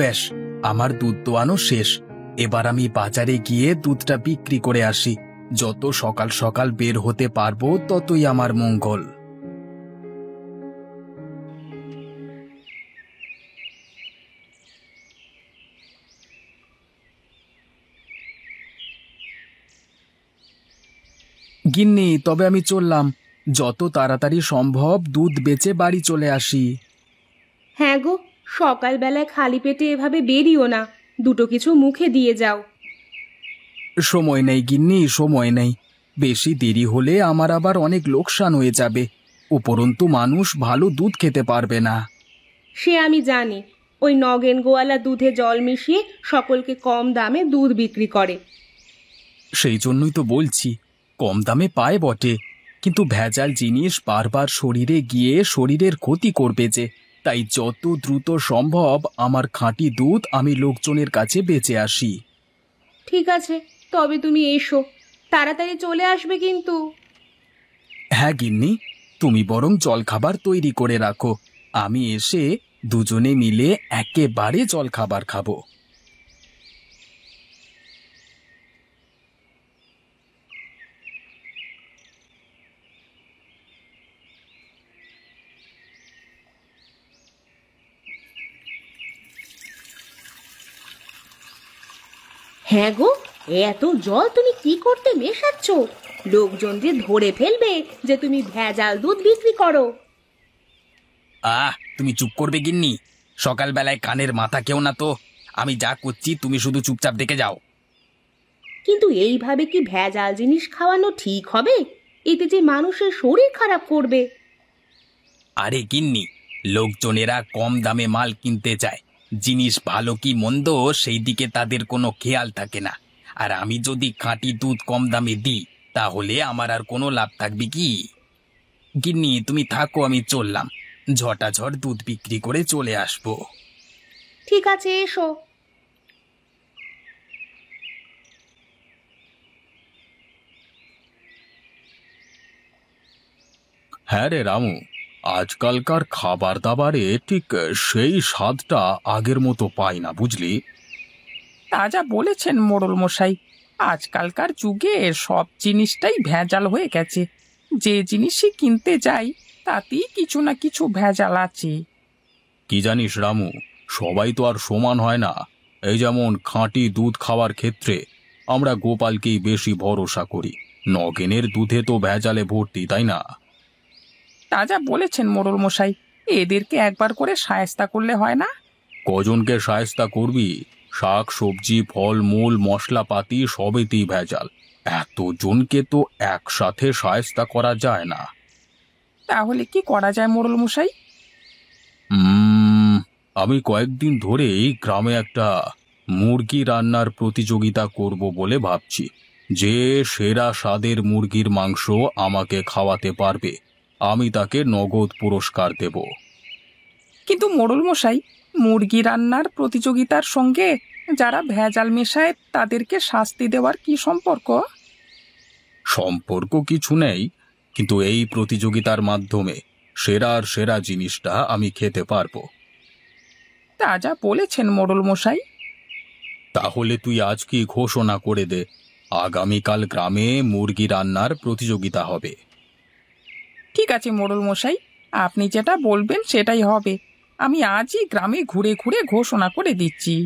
বেশ, আমার দুধ দোয়ানো শেষ। এবার আমি বাজারে গিয়ে দুধটা বিক্রি করে আসি। যত সকাল সকাল বের হতে পারবো ততই আমার মঙ্গল। গিন্নি, তবে আমি চললাম। যত তাড়াতাড়ি সম্ভব দুধ বেচে বাড়ি চলে আসি। হ্যাঁ গো, সকালবেলায় খালি পেটে এভাবে বেরিও না, দুটো কিছু মুখে দিয়ে যাও। সময় নেই গিন্নি, সময় নেই। বেশি দেরি হলে আমার আবার অনেক লোকসান হয়ে যাবে। উপরন্তু মানুষ ভালো দুধ খেতে পারবে না। সে আমি জানি, ওই নগেন গোয়ালা দুধে জল মিশিয়ে সকলকে কম দামে দুধ বিক্রি করে। সেই জন্যই তো বলছি, কম দামে পায় বটে, কিন্তু ভেজাল জিনিস বারবার শরীরে গিয়ে শরীরের ক্ষতি করবে যে। তাই যত দ্রুত সম্ভব আমার খাঁটি দুধ আমি লোকজনের কাছে বেচে আসি। ঠিক আছে, তবে তুমি এসো, তাড়াতাড়ি চলে আসবে কিন্তু। হ্যাঁ গিন্নি, তুমি বরং জলখাবার তৈরি করে রাখো। আমি এসে দুজনে মিলে একেবারে জলখাবার খাবো। হ্যাঁ গো, এত জল তুমি কি করতে মেশাচ্ছ? লোকজন যে ধরে ফেলবে যে তুমি ভেজাল দুধ বিক্রি করো। তুমি চুপ করবে গিন্নি? সকালবেলায় কানের মাথা কেউ না তো। আমি যা করছি তুমি শুধু চুপচাপ দেখে যাও। কিন্তু এইভাবে কি ভেজাল জিনিস খাওয়ানো ঠিক হবে? এতে যে মানুষের শরীর খারাপ করবে। আরে গিন্নি, লোকজনেরা কম দামে মাল কিনতে চায়। জিনিস ভালো কি মন্দ সেই দিকে তাদের কোনো খেয়াল থাকে না। আর আমি যদি খাঁটি দুধ কম দামে দিই, তাহলে আমার আর কোনো লাভ থাকবে কি? গিন্নি তুমি থাকো, আমি চললাম। ঝটাঝট দুধ বিক্রি করে চলে আসবো। ঠিক আছে, এসো। হ্যাঁ রে রামু, আজকালকার খাবার দাবারে ঠিক সেই স্বাদটা আগের মতো পাই না, বুঝলি? তা যা বলেছেন মোড়ল মশাই, আজকালকার যুগে সব জিনিসটাই ভেজাল হয়ে গেছে। যে জিনিসই কিনতে যাই তাতেই কিছু না কিছু ভেজাল আছে। কি জানিস রামু, সবাই তো আর সমান হয় না। এই যেমন খাঁটি দুধ খাওয়ার ক্ষেত্রে আমরা গোপালকেই বেশি ভরসা করি। নগেনের দুধে তো ভেজালে ভর্তি, তাই না? তা যা বলেছেন মোড়ল মশাই, এদেরকে একবার করে শায়েস্তা করলে হয় না? কজনকে শায়েস্তা করবি? শাক সবজি ফল মূল মশলাপাতি সবেতেই ভেজাল। এতজনকে তো একসাথে শায়েস্তা করা যায় না। তাহলে কি করা যায় মোড়ল মশাই? উম, আমি কয়েকদিন ধরেই গ্রামে একটা মুরগি রান্নার প্রতিযোগিতা করব বলে ভাবছি। যে সেরা স্বাদের মুরগির মাংস আমাকে খাওয়াতে পারবে, আমি তাকে নগদ পুরস্কার দেব। কিন্তু মোড়ল মশাই, মুরগি রান্নার প্রতিযোগিতার সঙ্গে যারা ভেজাল মেশায় তাদেরকে শাস্তি দেওয়ার কি সম্পর্ক? সম্পর্ক কিছু নেই, কিন্তু এই প্রতিযোগিতার মাধ্যমে সেরার সেরা জিনিসটা আমি খেতে পারবো। তা যা বলেছেন মোড়ল মশাই। তাহলে তুই আজকে ঘোষণা করে দে, আগামীকাল গ্রামে মুরগি রান্নার প্রতিযোগিতা হবে। ঠিক আছে মোড়ল মশাই, আপনি যেটা বলবেন সেটাই হবে। আমি আজই গ্রামে ঘুরে ঘুরে ঘোষণা করে দিচ্ছি।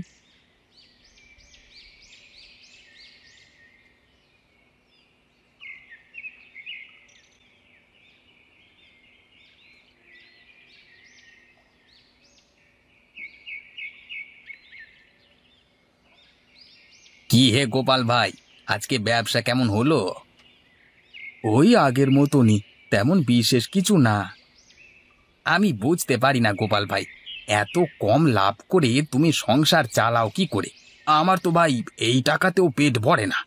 কি হে গোপাল ভাই, আজকে ব্যবসা কেমন হলো? ওই আগের মতনই, তেমন বিশেষ কিছু না। আমি বুঝতে পারি না গোপাল ভাই, এত কম লাভ করে তুমি সংসার চালাও কি করে? আমার তো ভাই এই টাকাতেও পেট ভরে না।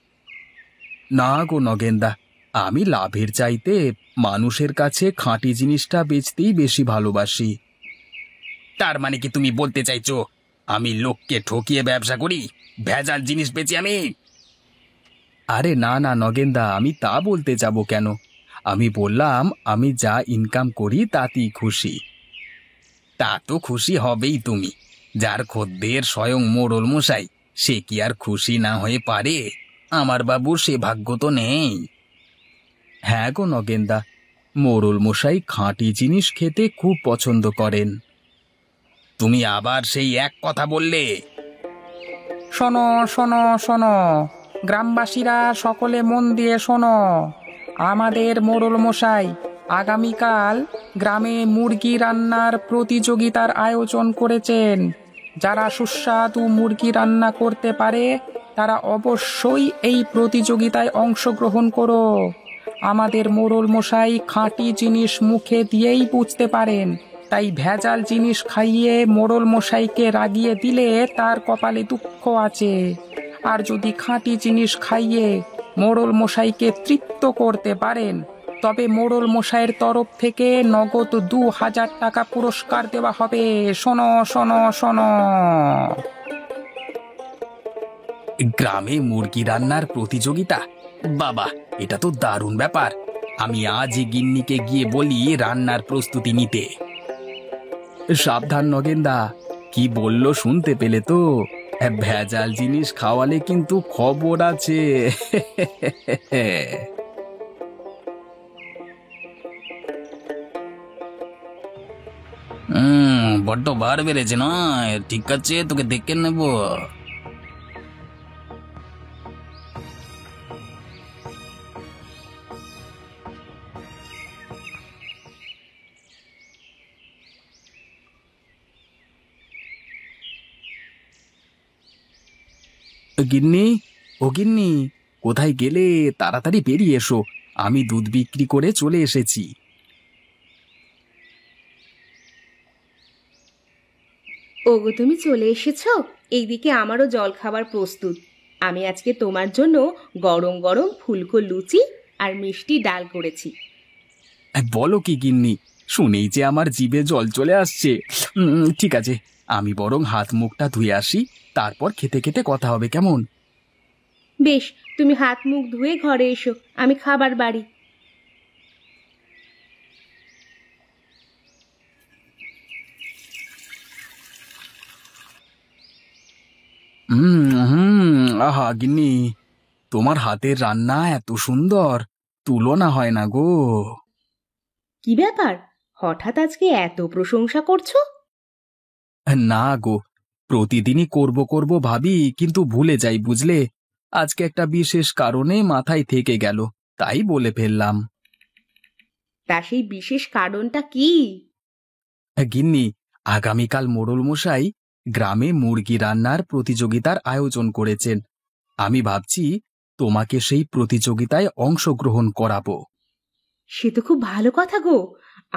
না গো নগেনদা, আমি লাভের চাইতে মানুষের কাছে খাঁটি জিনিসটা বেচতেই বেশি ভালোবাসি। তার মানে কি তুমি বলতে চাইছো আমি লোককে ঠকিয়ে ব্যবসা করি, ভেজাল জিনিস বেচি আমি? আরে না না নগেনদা, আমি তা বলতে যাব কেন? আমি বললাম আমি যা ইনকাম করি তাতেই খুশি। তা তো খুশি হবেই তুমি, যার খদ্দের স্বয়ং মোড়ল মশাই, সে কি আর খুশি না হয়ে পারে? আমার বাবুর সে ভাগ্য তো নেই। হ্যাঁ গো নগেনদা, মোড়ল মশাই খাঁটি জিনিস খেতে খুব পছন্দ করেন। তুমি আবার সেই এক কথা বললে? শোনো শোনো শোনো, গ্রামবাসীরা সকলে মন দিয়ে শোনো। আমাদের মোড়ল মশাই আগামীকাল গ্রামে মুরগি রান্নার প্রতিযোগিতার আয়োজন করেছেন। যারা সুস্বাদু মুরগি রান্না করতে পারে তারা অবশ্যই এই প্রতিযোগিতায় অংশগ্রহণ করো। আমাদের মোড়ল মশাই খাঁটি জিনিস মুখে দিয়েই বুঝতে পারেন, তাই ভেজাল জিনিস খাইয়ে মোড়ল মশাইকে রাগিয়ে দিলে তার কপালে দুঃখ আছে। আর যদি খাঁটি জিনিস খাইয়ে মোড়ল মশাইকে তৃপ্ত করতে পারেন, তবে মোড়ল মশাইয়ের তরফ থেকে নগদ 2000 টাকা পুরস্কার দেওয়া হবে। শোনো শোনো শোনো। গ্রামে মুরগি রান্নার প্রতিযোগিতা? বাবা, এটা তো দারুণ ব্যাপার। আমি আজই গিন্নিকে গিয়ে বলি রান্নার প্রস্তুতি নিতে। সাবধান নগেনদা, কি বললো শুনতে পেলে তো? ভেজাল জিনিস খাওয়ালে কিন্তু খবর আছে। বড্ড বার বেড়েছে না? ঠিক আছে, তোকে দেখে নেব। গিন্নি, ও গিন্নি, কোথায় গেলে? তাড়াতাড়ি বেরিয়ে এসো, আমি দুধ বিক্রি করে চলে এসেছি। ওগো, তুমি চলে এসেছো? এইদিকে আমারও জল খাবার প্রস্তুত। আমি আজকে তোমার জন্য গরম গরম ফুলকো লুচি আর মিষ্টি ডাল করেছি। বলো কি গিন্নি, শুনেই যে আমার জিভে জল চলে আসছে। ঠিক আছে, আমি বরং হাত মুখটা ধুয়ে আসি, তারপর খেতে খেতে কথা হবে, কেমন? বেশ, তুমি হাত মুখ ধুয়ে ঘরে এসো, আমি খাবার বাড়ি। আহা গিন্নি, তোমার হাতের রান্না এত সুন্দর, তুলনা হয় না গো। কি ব্যাপার, হঠাৎ আজকে এত প্রশংসা করছো? না গো, প্রতিদিনই করব করব ভাবি, কিন্তু ভুলে যাই বুঝলে। আজকে একটা বিশেষ কারণে মাথায় থেকে গেল, তাই বলে ফেললাম। তা সেই বিশেষ কারণটা কি? গিন্নি, আগামীকাল মোড়ল মশাই গ্রামে মুরগি রান্নার প্রতিযোগিতার আয়োজন করেছেন। আমি ভাবছি তোমাকে সেই প্রতিযোগিতায় অংশগ্রহণ করাবো। সে তো খুব ভালো কথা গো।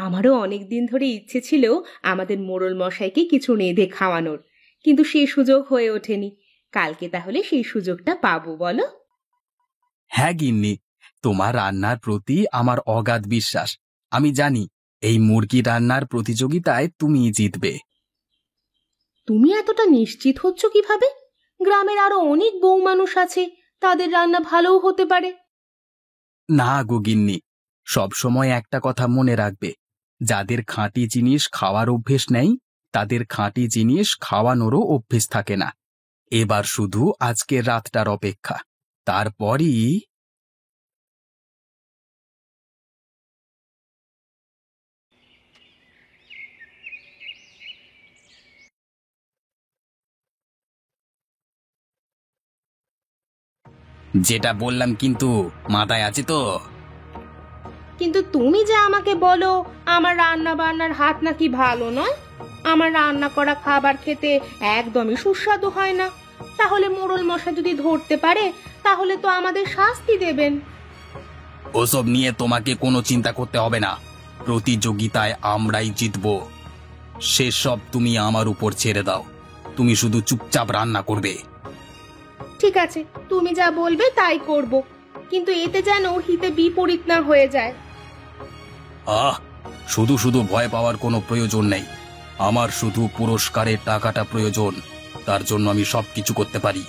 আমারও অনেক দিন ধরে ইচ্ছে ছিল আমাদের মোড়ল মশাইকে কিছু রেঁধে খাওয়ানোর, কিন্তু সেই সুযোগ হয়ে ওঠেনি। কালকে তাহলে সেই সুযোগটা পাবো, বলো? হ্যাঁ গিন্নি, তোমার রান্নার প্রতি আমার অগাধ বিশ্বাস। আমি জানি এই মুরগি রান্নার প্রতিযোগিতায় তুমিই জিতবে। তুমি এতটা নিশ্চিত হচ্ছ কিভাবে? গ্রামের আরো অনেক বউ মানুষ আছে, তাদের রান্না ভালোও হতে পারে। না গো গিন্নি, সবসময় একটা কথা মনে রাখবে, যাদের খাঁটি জিনিস খাওয়ার অভ্যেস নেই, তাদের খাঁটি জিনিস খাওয়ানোরও অভ্যেস থাকে না। এবার শুধু আজকের রাতটার অপেক্ষা, তারপরই। যেটা বললাম কিন্তু মাথায় আছে তো? কিন্তু তুমি যে আমাকে বলো আমার রান্না বান্নার হাত নাকি ভালো নয়, আমার রান্না করা খাবার খেতে একদমই সুস্বাদু হয় না, তাহলে মোড়ল মশাই যদি ধরতে পারে তাহলে তো আমাদের শাস্তি দেবেন। ওসব নিয়ে তোমাকে কোনো চিন্তা করতে হবে না, প্রতিযোগিতায় আমরাই জিতব। সেসব তুমি আমার উপর ছেড়ে দাও, তুমি শুধু চুপচাপ রান্না করবে। ঠিক আছে, তুমি যা বলবে তাই করব, কিন্তু এতে যেন হিতে বিপরীত না হয়ে যায়। আহ, শুধু শুধু ভয় পাওয়ার কোনো প্রয়োজন নেই। আমার শুধু পুরস্কারের টাকাটা প্রয়োজন, তার জন্য আমি সবকিছু করতে পারি।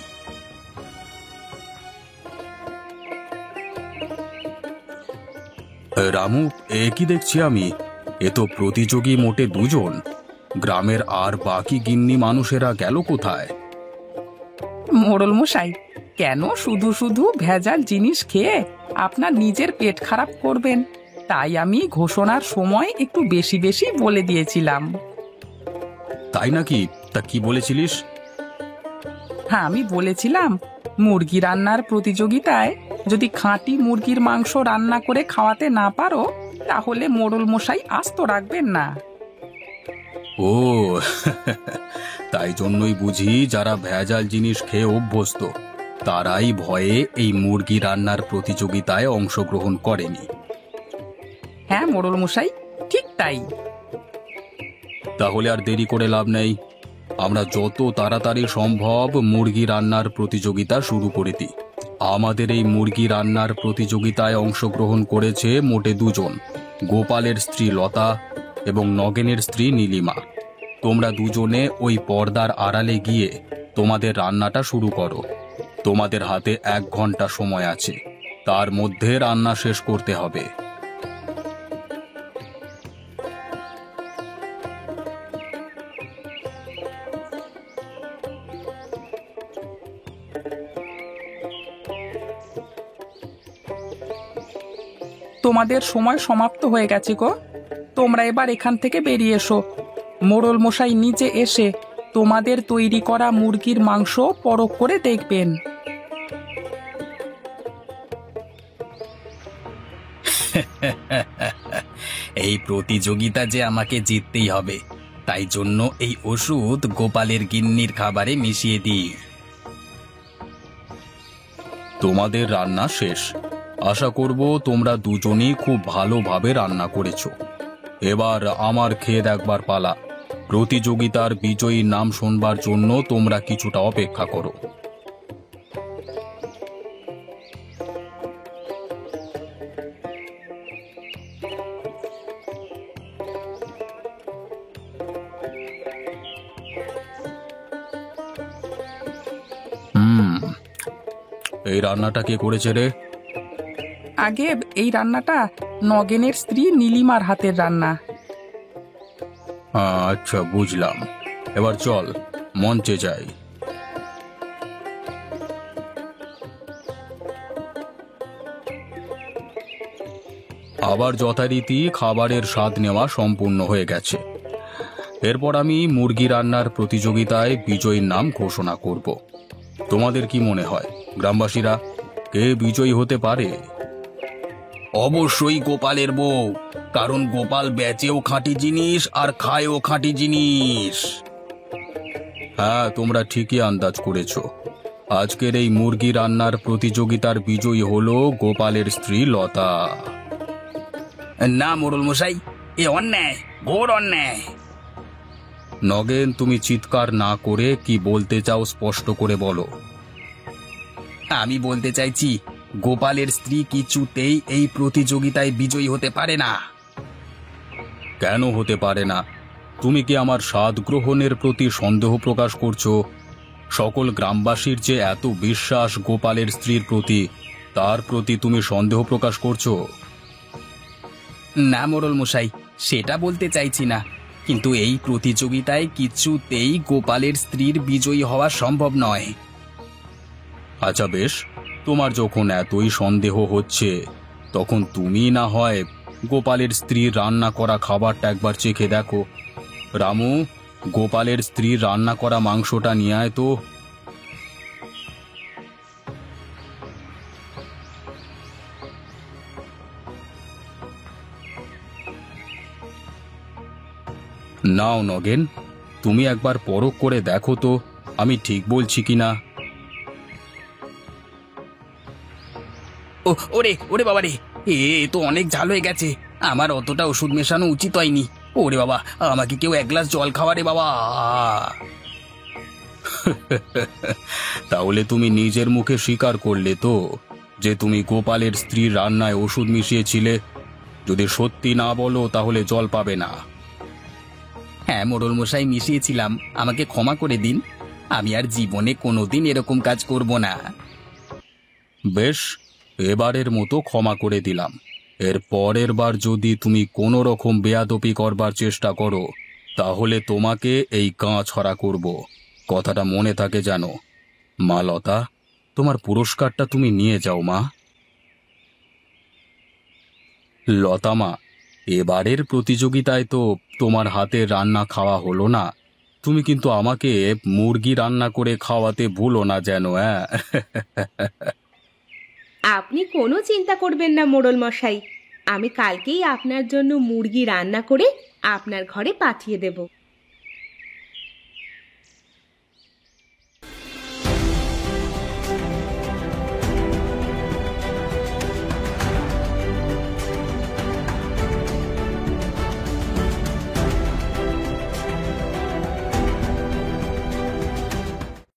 রামু, এ কি দেখছি আমি? এ তো প্রতিযোগী মোটে দুজন। গ্রামের আর বাকি গিন্নি মানুষেরা গেল কোথায়? মোড়ল মশাই, কেন শুধু শুধু ভেজাল জিনিস খেয়ে আপনার নিজের পেট খারাপ করবেন? তাই আমি ঘোষণার সময় একটু বেশি বেশি বলে দিয়েছিলাম। তাই নাকি? তা কি বলেছিলিস? হ্যাঁ, আমি বলেছিলাম মুরগি রান্নার প্রতিযোগিতায় যদি খাঁটি মুরগির মাংস রান্না করে খাওয়াতে না পারো, তাহলে মোড়ল মশাই আস্ত রাখবেন না। ও তাই জন্যই বুঝি যারা ভেজাল জিনিস খেয়ে অভ্যস্ত তারাই ভয়ে এই মুরগি রান্নার প্রতিযোগিতায় অংশগ্রহণ করেনি। হ্যাঁ মোড়ল মশাই, ঠিক তাই। তাহলে আর দেরি করে লাভ নেই, আমরা যত তাড়াতাড়ি সম্ভব মুরগি রান্নার প্রতিযোগিতা শুরু করে দিই। আমাদের এই মুরগি রান্নার প্রতিযোগিতায় অংশগ্রহণ করেছে মোটে দুজন, গোপালের স্ত্রী লতা এবং নগেনের স্ত্রী নীলিমা। তোমরা দুজনে ওই পর্দার আড়ালে গিয়ে তোমাদের রান্নাটা শুরু করো। তোমাদের হাতে 1 ঘন্টা সময় আছে, তার মধ্যে রান্না শেষ করতে হবে। তোমাদের সময় সমাপ্ত হয়ে গেছে গো। তোমরা এবার এখান থেকে বেরিয়ে এসো। মোড়ল মশাই নিচে এসে তোমাদের তৈরি করা মুরগির মাংস পরখ করে দেখবেন। এই প্রতিযোগিতা যে আমাকে জিততেই হবে, তাই জন্য এই ওষুধ গোপালের গিন্নির খাবারে মিশিয়ে দিই। তোমাদের রান্না শেষ। আশা করব তোমরা দুজনেই খুব ভালোভাবে রান্না করেছো। এবার আমার খেয়ে দেখবার পালা। প্রতিযোগিতার বিজয়ীর নাম শুনবার জন্য তোমরা কিছুটা অপেক্ষা করো। এই রান্নাটা কে করেছে রে? আগে এই রান্নাটা নগেনের স্ত্রী নীলিমার হাতের রান্না। আচ্ছা, বুঝলাম। এবার চল মঞ্চে যাই। আবার যথারীতি খাবারের স্বাদ নেওয়া সম্পূর্ণ হয়ে গেছে। এরপর আমি মুরগি রান্নার প্রতিযোগিতায় বিজয়ীর নাম ঘোষণা করব। তোমাদের কি মনে হয় গ্রামবাসীরা, কে বিজয়ী হতে পারে? অবশ্যই গোপালের বউ, কারণ গোপাল বেচেও খাঁটি জিনিস আর খায়ও খাঁটি জিনিস। হ্যাঁ, তোমরা ঠিকই আন্দাজ করেছো। আজকের এই মুরগি রান্নার প্রতিযোগিতার বিজয়ী হলো গোপালের স্ত্রী লতা। না মোড়ল মশাই, এ অন্যায়, ঘোর অন্যায়। নগেন, তুমি চিৎকার না করে কি বলতে চাও স্পষ্ট করে বলো। আমি বলতে চাইছি, গোপালের স্ত্রী কিছুতেই এই প্রতিযোগিতায় বিজয়ী হতে পারে না। কেন হতে পারে না? তুমি কি আমার স্বাদ গ্রহণের প্রতি সন্দেহ প্রকাশ করছো? সকল গ্রামবাসীর যে এত বিশ্বাস গোপালের স্ত্রীর প্রতি, তার প্রতি তুমি সন্দেহ প্রকাশ করছো? না মোড়ল মশাই, সেটা বলতে চাইছি না, কিন্তু এই প্রতিযোগিতায় কিছুতেই গোপালের স্ত্রীর বিজয়ী হওয়া সম্ভব নয়। আচ্ছা বেশ, তোমার যখন এতই সন্দেহ হচ্ছে, তখন তুমি না হয় গোপালের স্ত্রীর রান্না করা খাবারটা একবার চেখে দেখো। রামু, গোপালের স্ত্রীর রান্না করা মাংসটা নিয়ে আয় তো। নাও নগেন, তুমি একবার পরখ করে দেখো তো আমি ঠিক বলছি কিনা। ওরে ওরে বাবা রে, এ তো অনেক ঝাল হয়ে গেছে। আমার অতটা ওষুধ মেশানো উচিত হয়নি। ওরে বাবা, আমাকে কেউ 1 গ্লাস জল খাওয়া রে বাবা। তাহলে তুমি নিজের মুখে স্বীকার করলে তো যে তুমি গোপালের স্ত্রীর রান্নায় ওষুধ মিশিয়েছিলে। যদি সত্যি না বলো তাহলে জল পাবে না। হ্যাঁ মোড়ল মশাই, মিশিয়েছিলাম, আমাকে ক্ষমা করে দিন। আমি আর জীবনে কোনোদিন এরকম কাজ করব না। বেশ, এবারের মতো ক্ষমা করে দিলাম। এর পরের বার যদি তুমি কোনো রকম বেয়াদপি করবার চেষ্টা করো, তাহলে তোমাকে এই কাঁ ছড়া করব, কথাটা মনে থাকে যেন। মা লতা, তোমার পুরস্কারটা তুমি নিয়ে যাও মা। লতা মা, এবারের প্রতিযোগিতায় তো তোমার হাতের রান্না খাওয়া হলো না। তুমি কিন্তু আমাকে মুরগি রান্না করে খাওয়াতে ভুলো না যেন, হ্যাঁ? আপনি কোনো চিন্তা করবেন না মোড়ল মশাই, আমি কালকেই আপনার জন্য মুরগি রান্না করে আপনার ঘরে পাঠিয়ে দেব।